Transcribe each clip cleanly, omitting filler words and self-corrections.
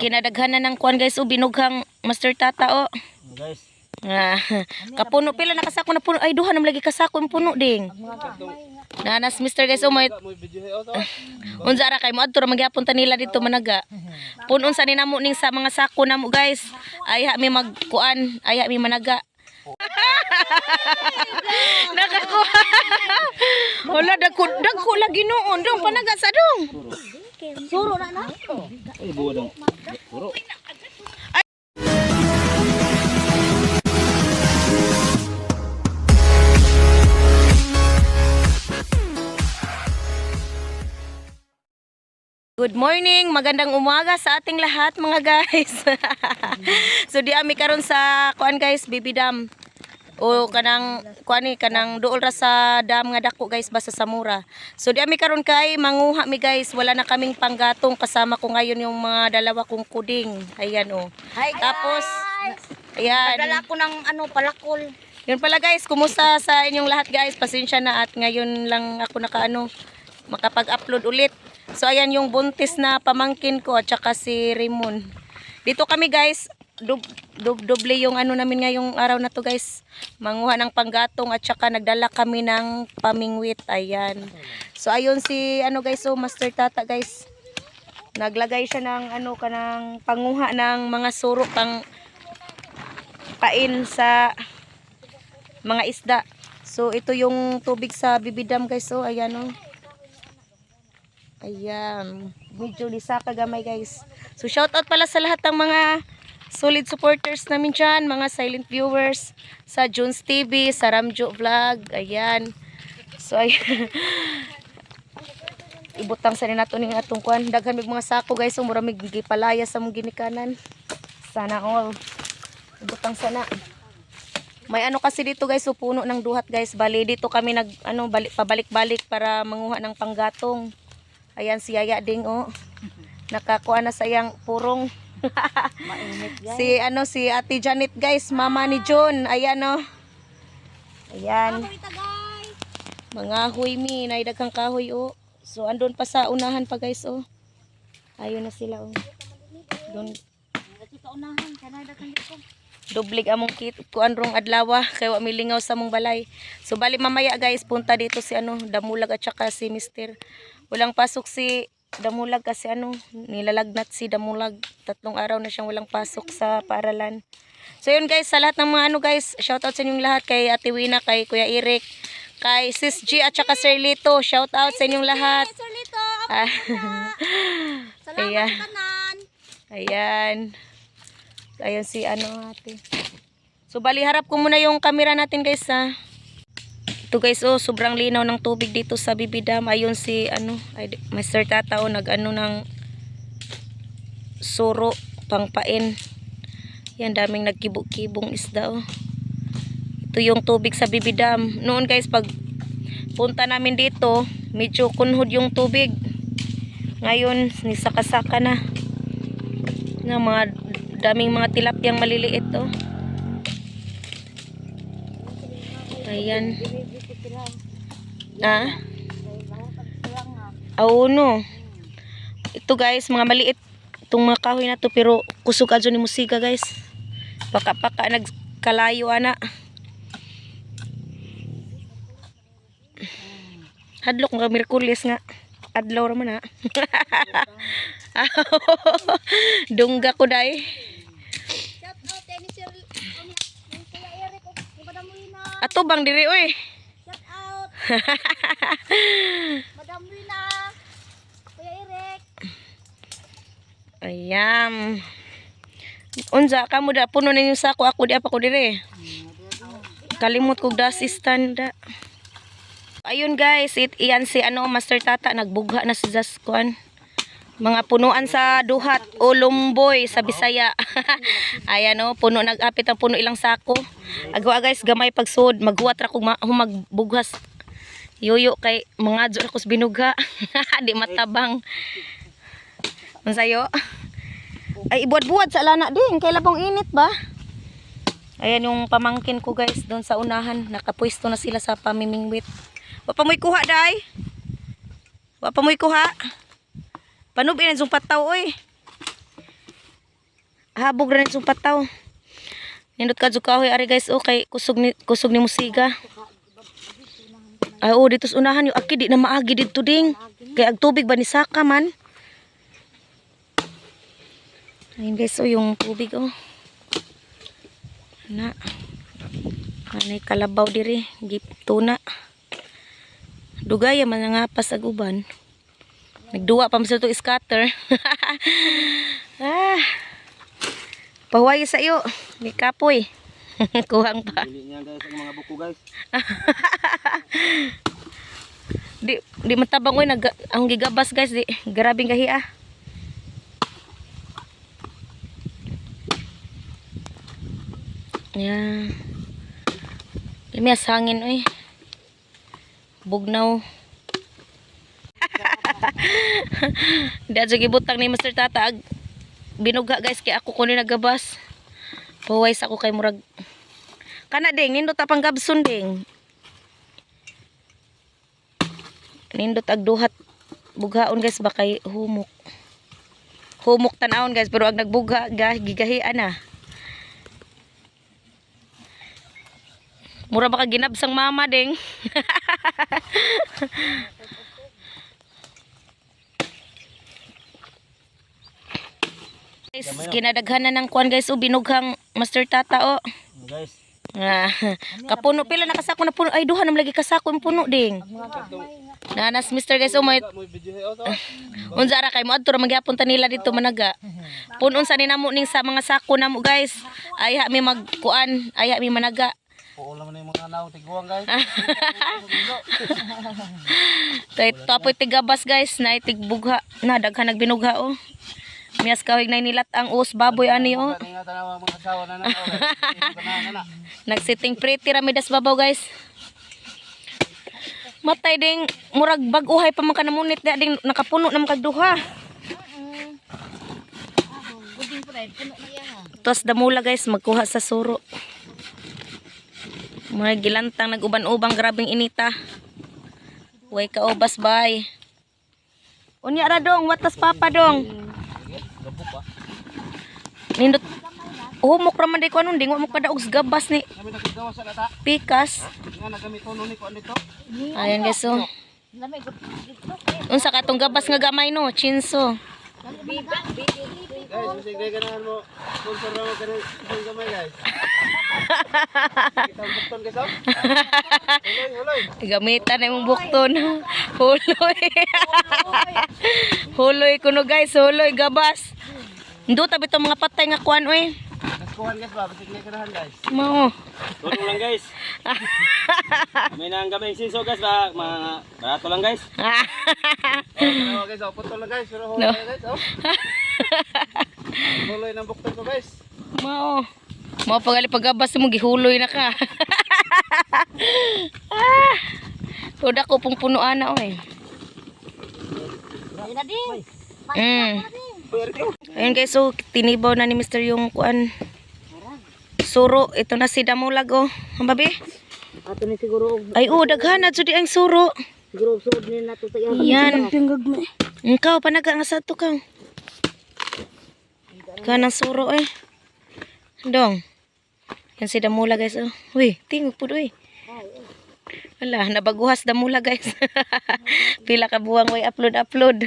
Kinadaghanan ng kuan guys, binughang Master Tata Guys. Kapuno pila nakasako na puno. Ay duha na lagi kasako yung puno ding. Nanas Mr. guys may unsa ra kay mo adto ra magyapon ta nila dito managa. Punon sa ninamo ning sa mga sako namo guys. Ay ha mi magkuan, ay ha mi managa. Nakakuha. Wala dagko lagi noon dong panaga sa dong. Suro na na. Ay buo dong. Suro. Good morning, magandang umaga sa ating lahat mga guys. So di ami karon sa kuan guys, Bibi Dam. O kanang kuani kanang duol ra sa dam nga dako guys basta sa Mura. So di ami karon kay manguha mi guys, wala na kaming panggatong kasama ko ngayon yung mga dalawa kong kuding. Ayan Hi guys. Tapos ayan. Nagdala ko ng palakol. Yun pala guys, kumusta sa inyong lahat guys? Pasensya na at ngayon lang ako makapag-upload ulit. So ayan yung buntis na pamangkin ko at saka si Raymond. Dito kami guys, doble yung namin ngayong araw na to guys. Manguha ng panggatong at saka nagdala kami ng pamingwit. Ayan. So ayun si guys, so Master Tata guys. Naglagay siya ng kanang panguha ng mga suro pang pain sa mga isda. So ito yung tubig sa Bibi Dam guys. So ayan Ayan, medyo lisaka gamay guys. So shout out pala sa lahat ng mga solid supporters namin dyan, mga silent viewers sa Jones TV, sa Ramjo Vlog. Ayan. So ayan. Ibutang sa rin nato ning atong kuan. Daghan mig mga sako guys, so mura mig gipalaya sa mong ginikanan. Sana all. Ibutang sana. May kasi dito guys, so puno ng duhat guys. Bali dito kami pabalik-balik para manguha ng panggatong. Ayan si Yaya ding nakakuha na sa iyang purong. Mainit guys. Si Ate Janet guys, mama ni John. Ayan Ayan. Mga huy mi, naidaghang kahoy So andun pa sa unahan pa guys Ayun na sila Doon. Dublig among kuan rong adlaw kay wa milingaw sa mong balay. So bali mamaya guys punta dito si Damulag at saka si Mister. Walang pasok si Damulag kasi nilalagnat si Damulag. 3 araw na siyang walang pasok sa paaralan. So yun guys, sa lahat ng mga guys, shoutout sa inyong lahat, kay Ate Wina, kay Kuya Eric, kay Sis G at saka Sir Lito. Shoutout sa inyong lahat. Sir Lito, salamat Ayan. kanan. Ayan. Ayan si ate. So bali harap ko muna yung camera natin guys Ito guys sobrang linaw ng tubig dito sa Bibi Dam. Ayun si Mr. Tata ng suro pangpain. Yan daming nagkibo-kibong isda Ito yung tubig sa Bibi Dam. Noon guys pag punta namin dito, medyo kunhod yung tubig. Ngayon nisaka-saka na. Mga daming mga tilapyang maliliit Ayan. Ito guys, mga maliit itong mga kahoy na to pero kusog adyo ni musika guys. Paka nagkalayo Hadlok nga Miyerkules nga. Adlaw ra man Dungga ko day. Shout out ni Sir Kuya Eric Madam Wina. Ato bang diri Shout out. Madam Wina. Kuya Eric. Ayan. Unsa kamo da puno ninyo sako, ako di apa ko dire. Kalimot kog stand da. Ayun guys, iyan si Master Tata nagbugha na sa Zaskuan. Mga punuan sa duhat o lumboy sa Bisaya. Ayan puno nagapit ang puno ilang sako. Agwa guys, gamay pagsud, maghuwat ra kog humagbughas. Yoyo kay mga adyo ra kos binugha. Di matabang. Unsayo? Ay ibuad-buad sa lana din, kay labang init ba? Ayan yung pamangkin ko guys, doon sa unahan, nakapwesto na sila sa pamimingwit. Wa pa mo'y kuha day. Wa pa mo'y kuha. Panubin ang pataw habog rin sa pataw. Nindot ka kahoy ari guys, oh kay kusog ni musiga. Ay oh, dito sa unahan yung aki di na maagi dito ding. Kay ag tubig ba ni saka man. Ayun guys, oh yung tubig oh. Na. Anay kalabaw diri, gip tuna. Dugay man nga pas ag uban. Nagduwa pa masil to scatter. Ah. Pahuwayo sa iyo. May kapoy. Kuhang pa. Dili niya guys ang mga buko guys. Di matabang oy ang gigabas guys, di grabing gahi ah. Yeah. Limyas hangin oy. Bugnaw. Dadyo gibutang ni Mr. Tata binugha guys kay ako kuno nagabas. Pahuway sa ako kay murag kana ding nindot apang gabson ding. Nindot ag duhat bughaon guys ba kay humok. Humok tan-awon guys pero ag nagbugha gigahian na. Mura baka ginabsang mama ding. Guys, kinadaghanan ng kuan guys, binughang Master Tata oh. Guys. Ah, kapuno pila nakasako na puno. Ay duha nam lagi kasako yung puno ding. Nanas Mr. guys oh may unsa ra kay mo adto ra magyapon ta nila dito managa. Punon sa ninamo ning sa mga sako namo guys. Ay ha mi magkuan, ay ha mi managa. Oo lang na yung mga naw tiguang guys. Kay tapoy tigabas guys, na tigbugha, na daghan nagbinugha oh. Miyas kawig na nilat ang us baboy ani oh. Nagsiting pretty ramidas babaw guys. Matay ding murag bag-uhay pa man kanamunit da ding nakapuno nam kag duha. Tos damula guys magkuha sa suro. Mga gilantang nag-uban-ubang grabing inita. Way ka obas bay. Unya ra dong, watas papa dong. Nindot humok ra man day ko anon ding wa mo kadaog gabas ni Kami nagagawa sa data. pikas. Nga nagamit tono ni ko dito. Ayan guys oh. Unsa katong gabas nga gamay no, chinso. Guys, musig day ganahan mo. Sponsor ra mo kanang isang gamay guys. Kita bukton guys oh. Huloy. Gamitan na imong bukton. Huloy. Huloy kuno guys, huloy gabas. Ndo tabi to mga patay nga kuan oy. Naskuhan guys ba, musig day ganahan guys. Mao. Tulong lang guys. May nang gamay sinso guys ba, mga barato lang guys. Oh, guys, oh, putol lang guys, pero huloy guys oh. Huloy ng bukton ko guys. Mao. Mao pagali paggabas mo gihuloy na ka. Tuda ko pong punuan na oy. Ayun guys, so tinibaw na ni Mr. yung kuan. Suro, ito na si Damulag oh. Ang babi? Ato ni siguro Ay daghan na jud ang suro. siguro sud ni nato sa iya. Yan. Ikaw panaga nga sa to kang. Kanang suro eh. Dong. Yan si Damula guys oh. Uy, tingog pud uy. Wala, nabaguhas Damula guys. Pila ka buwang way upload.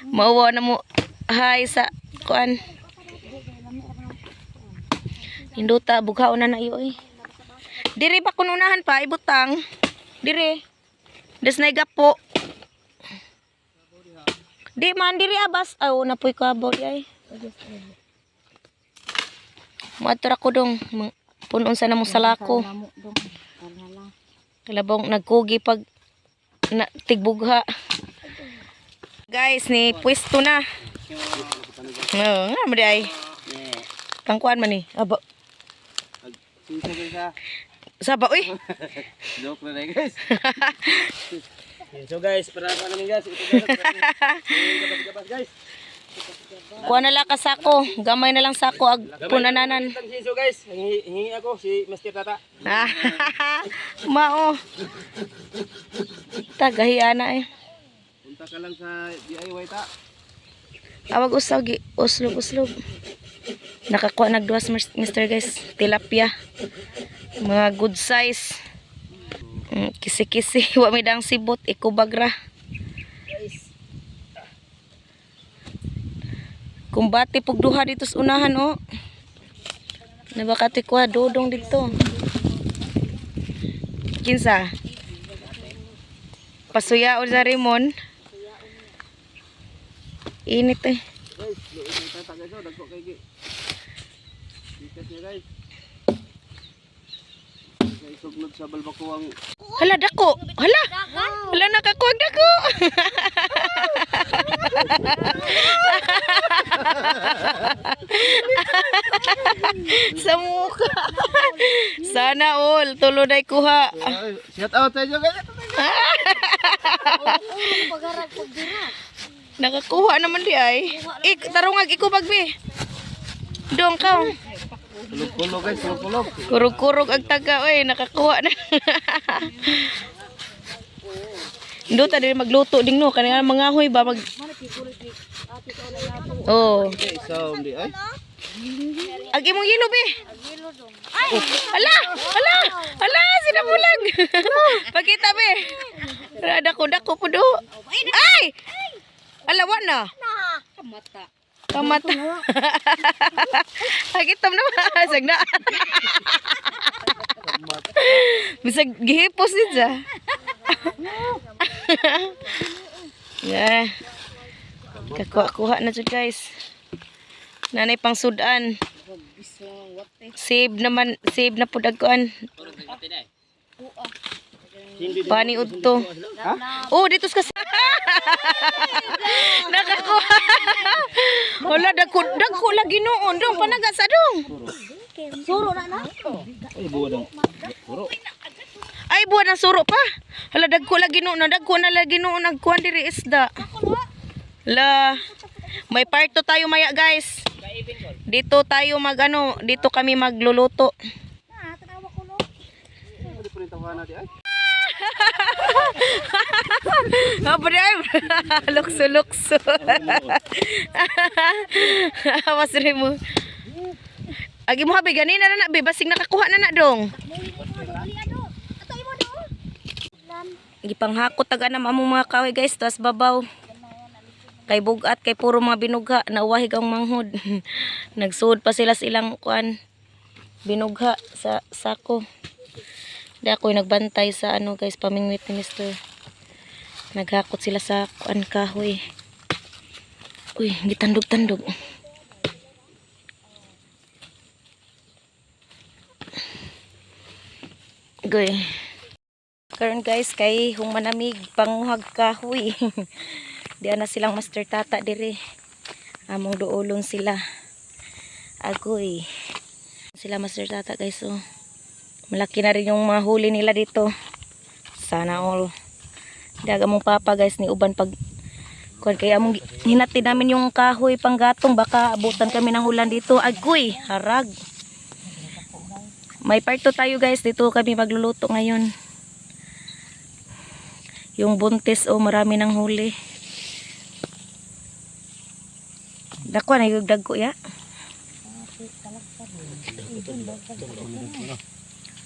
Mauwa na mo hi sa kuan. Hinduta bughaon na iyo eh. Diri ba kun unahan pa ibutang? Diri. Des na gapo. Di man diri abas. Aw napoy kabaw ay. Muadto ko dong punon sa namo salako. Kalabong nagkugi pag tigbugha. Guys, ni pwesto na. Nga mo di ay. Kangkuan man ni. Aba. Sinso guys ha. Saba uy. Joke na lang guys. So guys, para pa namin guys. Ito gabas guys. Kuha na lang ka sako. Gamay na lang sako ag punananan. So guys, hingi ako si Mr. Tata. Mao. Tagahiana eh. Punta ka lang sa DIY ta. Awag usaw gi uslog. Nakakuha nagduwas Mr. guys. Tilapia. Mga good size. Kisi-kisi. Wa may dang sibot. Ikubagra. Kumbati pugduha dito sa unahan oh. Nabakati ko dodong dito. Kinsa? Pasuya o sa Rimon. Init eh. Guys, tata guys, dagko kay gi. Bikas niya guys. Guys, suglod sa balbakuang. Hala dako. Hala. Hala nakakuwag dako. Sa mukha. Sana all tulo day kuha. Shout out sa inyo guys. Pagarag ko dira. Nakakuha naman di ay. Tarungag ikubag be. Dong ka. Kulog guys, kulog. Kurog-kurog ang taga oy, nakakuha na. Ndo ta din magluto ding no, kanang mga hoy ba mag. Oh. Okay, so di ay. Agi mong yelo be. Ay, ala, ala, ala sinabulag. Pakita be. Dako po do. Ay! Alawa na. Mata. Kamata. Hagitom na masag na. Bisag gihipos din siya. Yeah. Kakuha na dyan guys. Nanay pang sudan. Save na po dagkuan. Pani udto. Oh, dito sa nakakuha. Wala dagko lagi noon dong panaga sa dong. Suro na. Ay buwa dong. Puro. Ay buwan ng suro pa. Hala dagko lagi noon, dagko na lagi noon nagkuan diri isda. La. May parto tayo maya guys. Dito tayo dito kami magluluto. Tanawa ko no. Hindi pa rin tawanan di ay. Apa dia? Lukso. Awas mo. Agi mo habi ganin na na be basig nakakuha na dong. Gipanghakot taga na among mga kahoy guys tas babaw. Kay bugat kay puro mga binugha nawahig ang manghod. Nagsuod pa sila silang kuan binugha sa sako. Di ako'y nagbantay sa guys, pamingwit ni Mr. Naghakot sila sa kuan kahoy. Uy, gitandog-tandog. Goy. Karon guys, kay hung manamig panguhag kahoy. Diyan na silang Master Tata dire. Among duolon sila. Agoy. Sila Master Tata guys, oh. Malaki na rin yung mga huli nila dito. Sana all. Daga mong papa guys ni uban pag kuan kaya among hinati namin yung kahoy panggatong baka abutan kami ng ulan dito. Agoy, harag. May parto tayo guys dito kami magluluto ngayon. Yung buntis marami ng huli. Dako na yung dagko ya.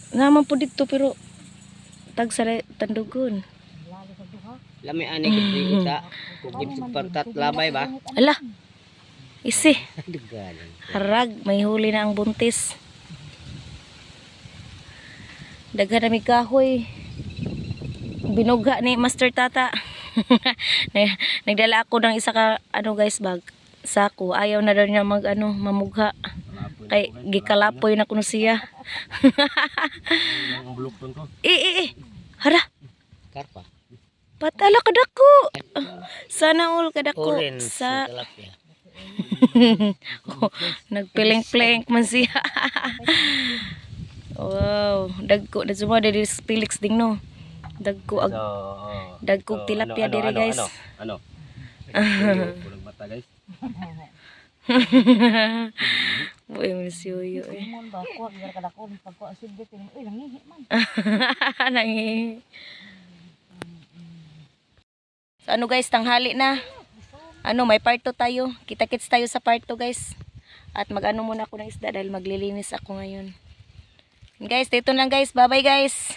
Naman po dito pero tag sa tandugon. Lami ani gid ita. Kugid pantat labay ba? Ala. Isi. Harag, may huli na ang buntis. Daghan na may kahoy. Binugha ni Master Tata. Nagdala ako ng isa ka guys bag. Sako. Ayaw na daw niya mamugha. Kay gikalapoy na kuno siya. Ang bulok ko. Hara. Karpa. Patala kadako. Sana all kadako sa nagpileng-pileng man siya. Wow, dagko na suma diri Felix ding no. Dagko tilapia diri guys. Ano? Kulang mata guys. Boy, masyoyo eh. Mon ba ko gyud kada ko pagko asid bitin. Uy, nangihi man. Nangihi. So guys, tanghali na. May part 2 tayo. Kita-kits tayo sa part 2 guys. At mag-ano muna ako ng isda dahil maglilinis ako ngayon. Guys, dito lang guys. Bye-bye guys.